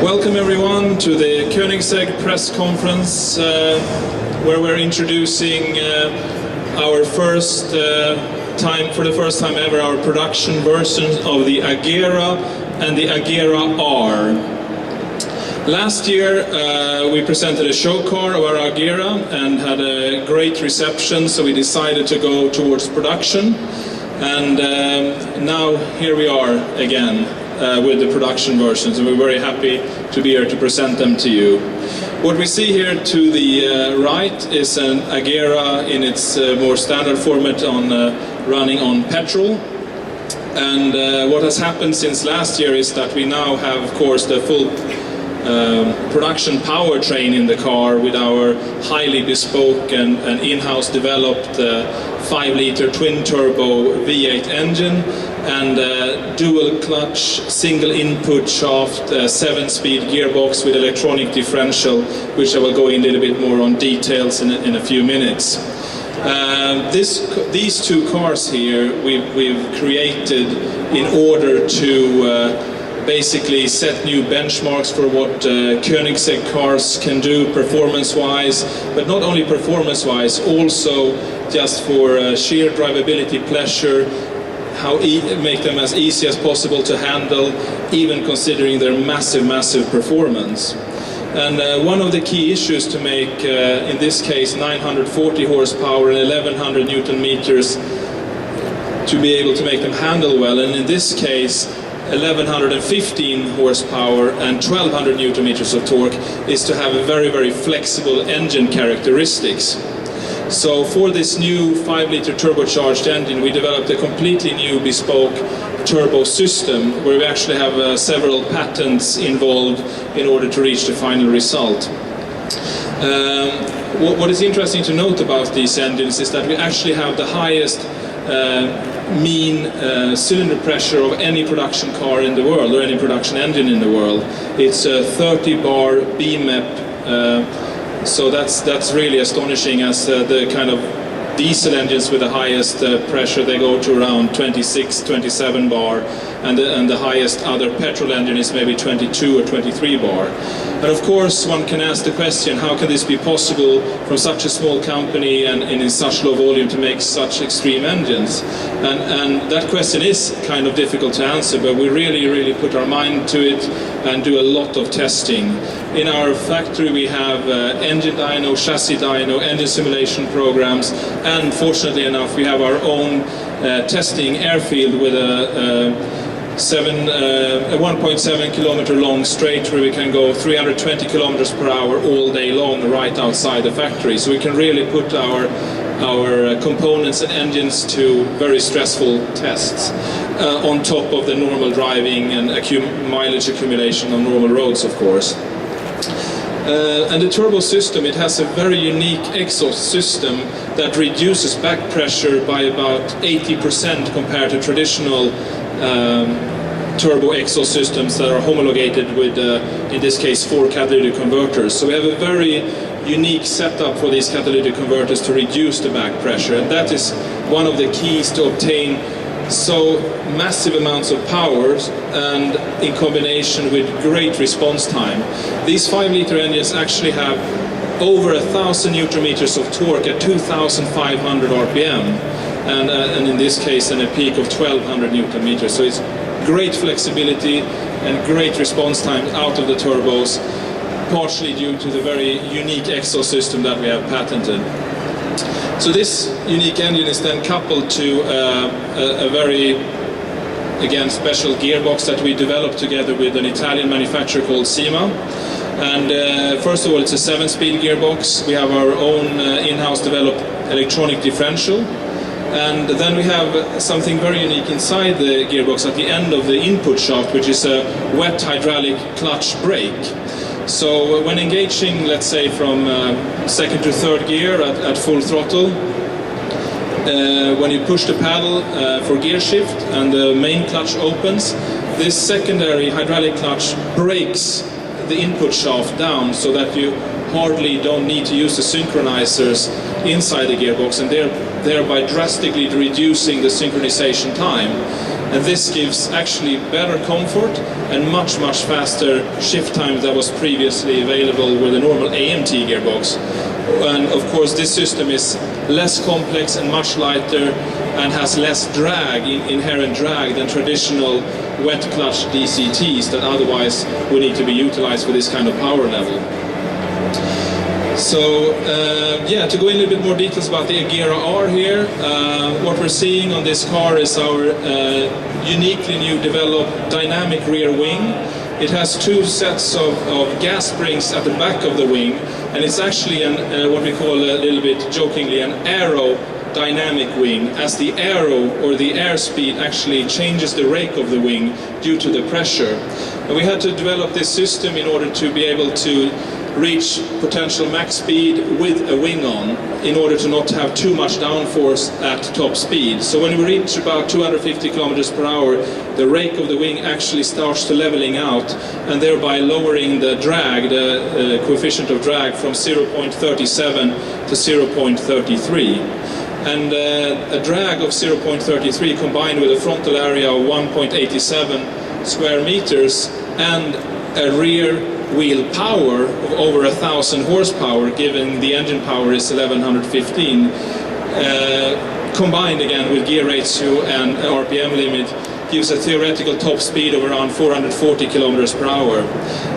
Welcome everyone to the Koenigsegg press conference where we're introducing for the first time ever, our production versions of the Agera and the Agera R. Last year we presented a show car of our Agera and had a great reception, so we decided to go towards production, and now here we are again with the production versions, and we're very happy to be here to present them to you. What we see here to the right is an Agera in its more standard format running on petrol. And what has happened since last year is that we now have, of course, the full production powertrain in the car with our highly bespoke and in-house developed 5-liter twin-turbo V8 engine and dual clutch, single input shaft, 7-speed gearbox with electronic differential, which I will go in a little bit more on details in a few minutes. These two cars here we've created in order to basically set new benchmarks for what Koenigsegg cars can do performance-wise, but not only performance-wise, also just for sheer drivability pleasure, make them as easy as possible to handle, even considering their massive performance. And one of the key issues to make, in this case, 940 horsepower and 1100 Newton meters to be able to make them handle well, and in this case 1115 horsepower and 1200 Newton meters of torque, is to have a very flexible engine characteristics. So for this new 5-liter turbocharged engine, we developed a completely new bespoke turbo system where we actually have several patents involved in order to reach the final result. What is interesting to note about these engines is that we actually have the highest mean cylinder pressure of any production car in the world, or any production engine in the world. It's a 30 bar BMEP, so that's really astonishing, as the kind of diesel engines with the highest pressure, they go to around 26, 27 bar, and the highest other petrol engine is maybe 22 or 23 bar. And of course one can ask the question, how can this be possible from such a small company and in such low volume to make such extreme engines? And that question is kind of difficult to answer, but we really put our mind to it and do a lot of testing. In our factory we have engine dyno, chassis dyno, engine simulation programs, and fortunately enough we have our own testing airfield with a 1.7 kilometer long straight where we can go 320 kilometers per hour all day long right outside the factory. So we can really put our components and engines to very stressful tests on top of the normal driving and mileage accumulation on normal roads, of course. And the turbo system, it has a very unique exhaust system that reduces back pressure by about 80% compared to traditional turbo exhaust systems that are homologated with, in this case, 4 catalytic converters. So we have a very unique setup for these catalytic converters to reduce the back pressure, and that is one of the keys to obtain so massive amounts of power, and in combination with great response time. These 5-liter engines actually have over 1000 Newton meters of torque at 2500 RPM, and in this case a peak of 1200 Newton meters. So it's great flexibility and great response time out of the turbos, partially due to the very unique exhaust system that we have patented. So this unique engine is then coupled to a very, again, special gearbox that we developed together with an Italian manufacturer called Cima. And first of all, it's a 7-speed gearbox. We have our own in-house developed electronic differential. And then we have something very unique inside the gearbox at the end of the input shaft, which is a wet hydraulic clutch brake. So when engaging, let's say from second to third gear at full throttle, when you push the pedal for gear shift and the main clutch opens, this secondary hydraulic clutch brakes the input shaft down so that you hardly don't need to use the synchronizers inside the gearbox, and thereby drastically reducing the synchronization time. And this gives actually better comfort and much faster shift time that was previously available with a normal AMT gearbox. And of course this system is less complex and much lighter and has less drag, inherent drag, than traditional wet clutch DCTs that otherwise would need to be utilized for this kind of power level. So yeah, to go in a little bit more details about the Agera R here, what we're seeing on this car is our uniquely new developed dynamic rear wing. It has two sets of gas springs at the back of the wing, and it's actually what we call a little bit jokingly an aerodynamic wing, as the aero or the airspeed actually changes the rake of the wing due to the pressure. And we had to develop this system in order to be able to reach potential max speed with a wing on, in order to not have too much downforce at top speed. So when we reach about 250 kilometers per hour, the rake of the wing actually starts to leveling out, and thereby lowering the drag, the coefficient of drag, from 0.37 to 0.33. And a drag of 0.33 combined with a frontal area of 1.87 square meters and a rear wheel power of over 1,000 horsepower, given the engine power is 1115, combined again with gear ratio and RPM limit, gives a theoretical top speed of around 440 kilometers per hour.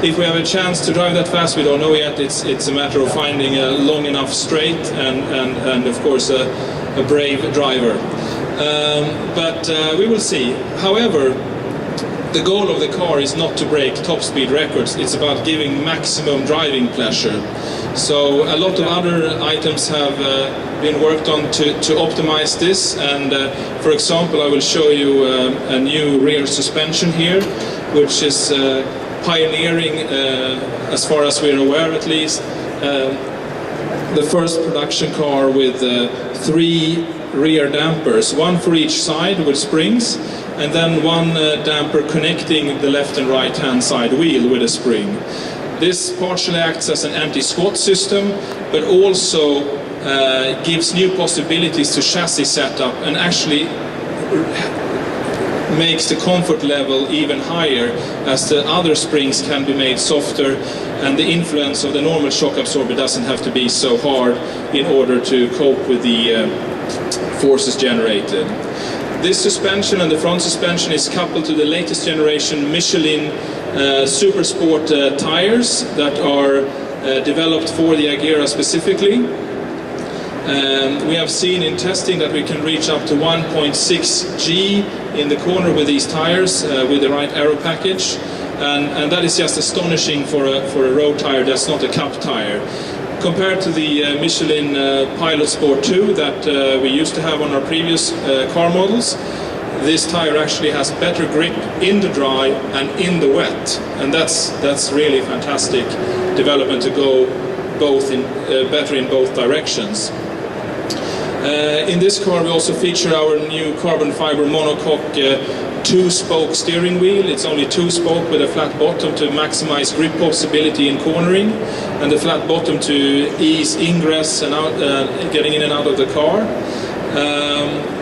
If we have a chance to drive that fast, we don't know yet. It's a matter of finding a long enough straight and of course a brave driver. But we will see. However, the goal of the car is not to break top speed records, it's about giving maximum driving pleasure. So a lot of other items have been worked on to optimize this, and for example I will show you a new rear suspension here, which is pioneering, as far as we're aware at least, the first production car with 3 rear dampers, one for each side with springs, and then one damper connecting the left and right hand side wheel with a spring. This partially acts as an anti-squat system, but also gives new possibilities to chassis setup, and actually makes the comfort level even higher, as the other springs can be made softer, and the influence of the normal shock absorber doesn't have to be so hard in order to cope with the forces generated. This suspension and the front suspension is coupled to the latest generation Michelin Super Sport tires that are developed for the Agera specifically. We have seen in testing that we can reach up to 1.6 G in the corner with these tires with the right aero package, and that is just astonishing for a road tire that's not a cup tire. Compared to the Michelin Pilot Sport 2 that we used to have on our previous car models, this tire actually has better grip in the dry and in the wet, and that's really fantastic development to go both in better in both directions. In this car we also feature our new carbon fiber monocoque 2-spoke steering wheel. It's only 2-spoke with a flat bottom to maximize grip possibility in cornering, and the flat bottom to ease ingress and out, getting in and out of the car.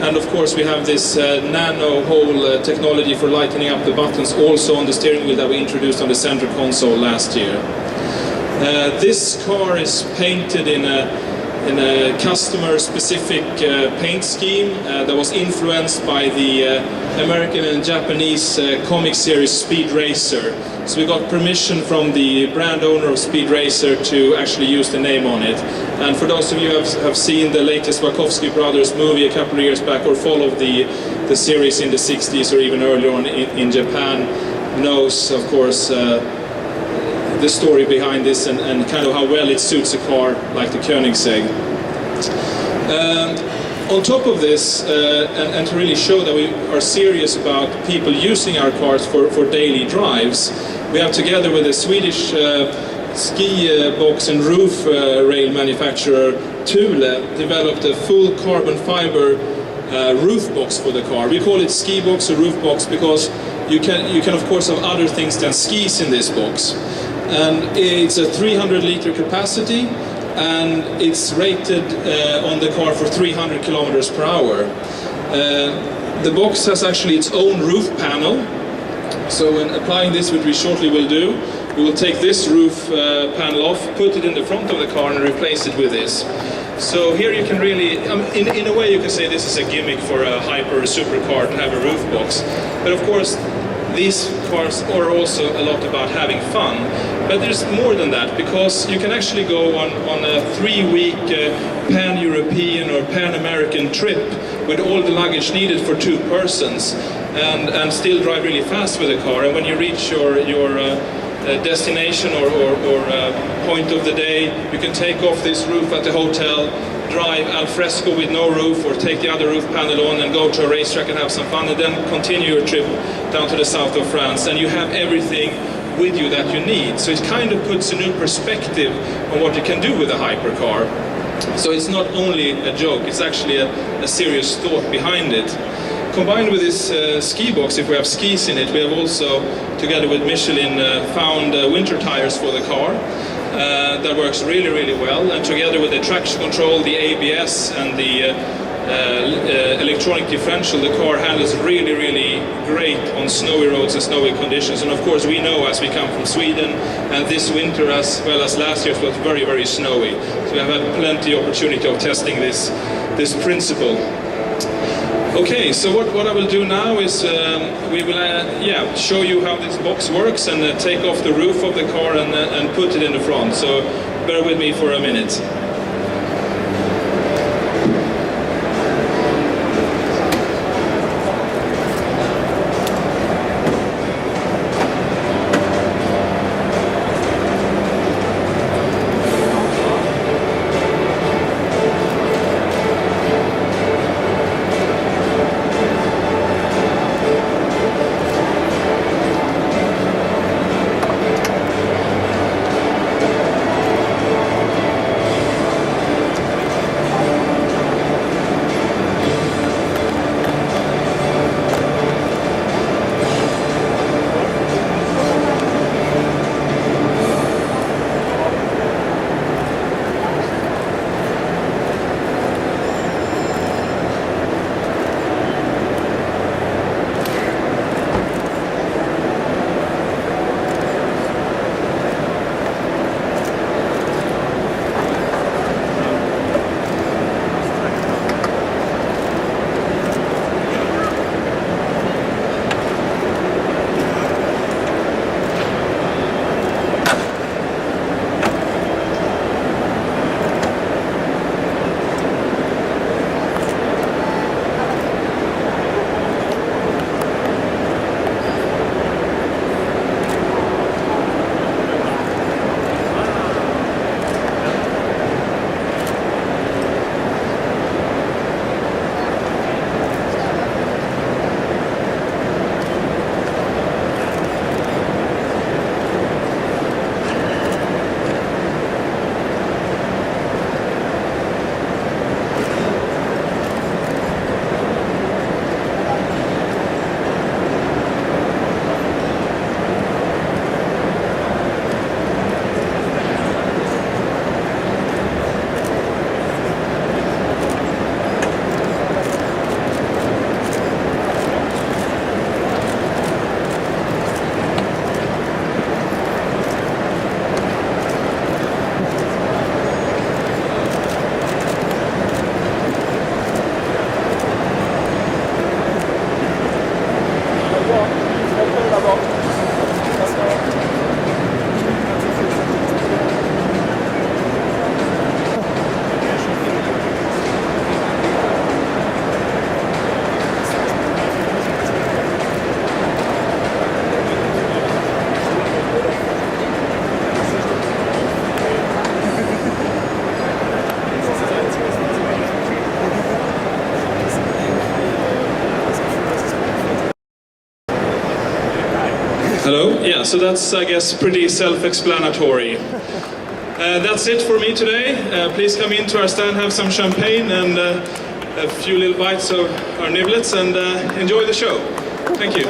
And of course we have this nano hole technology for lightening up the buttons also on the steering wheel that we introduced on the center console last year. This car is painted in a customer-specific paint scheme that was influenced by the American and Japanese comic series Speed Racer. So we got permission from the brand owner of Speed Racer to actually use the name on it. And for those of you who have seen the latest Wachowski brothers movie a couple of years back, or followed the series in the 60s or even earlier on in Japan, knows of course the story behind this and kind of how well it suits a car like the Koenigsegg. On top of this, and to really show that we are serious about people using our cars for daily drives, we have, together with a Swedish ski box and roof rail manufacturer Thule, developed a full carbon fiber roof box for the car. We call it ski box or roof box because you can of course have other things than skis in this box. and it's a 300-liter capacity, and it's rated on the car for 300 kilometers per hour. The box has actually its own roof panel, so when applying this, which we shortly will do, we will take this roof panel off, put it in the front of the car and replace it with this. So here you can really, in a way you can say this is a gimmick for a hyper or supercar to have a roof box. But of course, these cars are also a lot about having fun. But there's more than that, because you can actually go on a 3-week pan-European or pan-American trip with all the luggage needed for 2 persons and still drive really fast with the car. And when you reach your destination or point of the day, you can take off this roof at the hotel, drive al fresco with no roof, or take the other roof panel on and go to a racetrack and have some fun, and then continue your trip down to the south of France, and you have everything with you that you need. So it kind of puts a new perspective on what you can do with a hypercar. So it's not only a joke, it's actually a serious thought behind it. Combined with this ski box, if we have skis in it, we have also, together with Michelin, found winter tires for the car. That works really, really well. And together with the traction control, the ABS, and the electronic differential, the car handles really, really great on snowy roads and snowy conditions. And of course, we know, as we come from Sweden, and this winter as well as last year, it was very, very snowy. So we have had plenty of opportunity of testing this principle. Okay, so what I will do now is we will show you how this box works, and take off the roof of the car and put it in the front. So bear with me for a minute. Hello? Yeah, so that's, I guess, pretty self-explanatory. That's it for me today. Please come in to our stand, have some champagne and a few little bites of our niblets, and enjoy the show. Thank you.